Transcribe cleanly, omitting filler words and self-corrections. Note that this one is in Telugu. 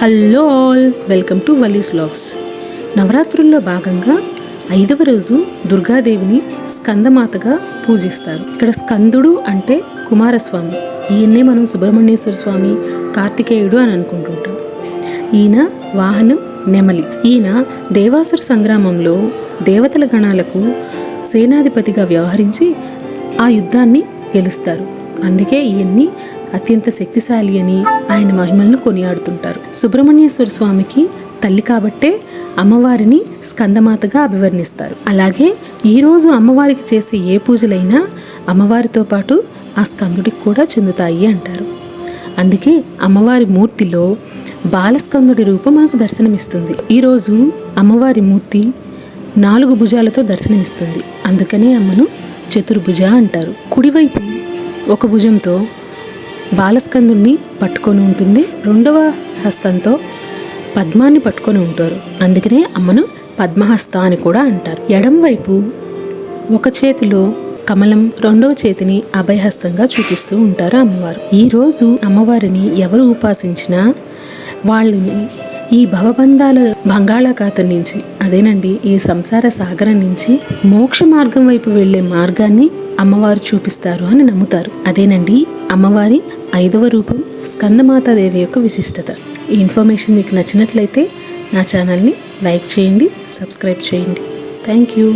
Hello all, welcome to Valli's vlogs. నవరాత్రుల్లో భాగంగా 5వ రోజు దుర్గాదేవిని స్కందమాతగా పూజిస్తారు. ఇక్కడ స్కందుడు అంటే కుమారస్వామి. ఈయన్నే మనం సుబ్రహ్మణ్యేశ్వర స్వామి, కార్తికేయుడు అని అనుకుంటుంటాం. ఈయన వాహనం నెమలి. ఈయన దేవాసుర సంగ్రామంలో దేవతల గణాలకు సేనాధిపతిగా వ్యవహరించి ఆ యుద్ధాన్ని గెలుస్తారు. అందుకే ఈయన్ని అత్యంత శక్తిశాలి అని ఆయన మహిమలను కొనియాడుతుంటారు. సుబ్రహ్మణ్యేశ్వర స్వామికి తల్లి కాబట్టే అమ్మవారిని స్కందమాతగా అభివర్ణిస్తారు. అలాగే ఈరోజు అమ్మవారికి చేసే ఏ పూజలైనా అమ్మవారితో పాటు ఆ స్కందుడికి కూడా చెందుతాయి అంటారు. అందుకే అమ్మవారి మూర్తిలో బాలస్కందుడి రూపం మనకు దర్శనమిస్తుంది. ఈరోజు అమ్మవారి మూర్తి 4 భుజాలతో దర్శనమిస్తుంది. అందుకనే అమ్మను చతుర్భుజ అంటారు. కుడివైపు ఒక భుజంతో బాలస్కందుడిని పట్టుకొని ఉంటుంది, 2వ హస్తంతో పద్మాన్ని పట్టుకొని ఉంటారు. అందుకనే అమ్మను పద్మహస్త అని కూడా అంటారు. ఎడం వైపు ఒక చేతిలో కమలం, 2వ చేతిని అభయహస్తంగా చూపిస్తూ ఉంటారు అమ్మవారు. ఈరోజు అమ్మవారిని ఎవరు ఉపాసించినా వాళ్ళని ఈ భవబంధాల బంగాళాఖాతం నుంచి, అదేనండి ఈ సంసార సాగరం నుంచి మోక్ష మార్గం వైపు వెళ్లే మార్గాన్ని అమ్మవారు చూపిస్తారు అని నమ్ముతారు. అదేనండి అమ్మవారి 5వ రూపం స్కందమాతాదేవి యొక్క విశిష్టత. ఈ ఇన్ఫర్మేషన్ మీకు నచ్చినట్లయితే నా ఛానల్ని లైక్ చేయండి, సబ్స్క్రైబ్ చేయండి. Thank you.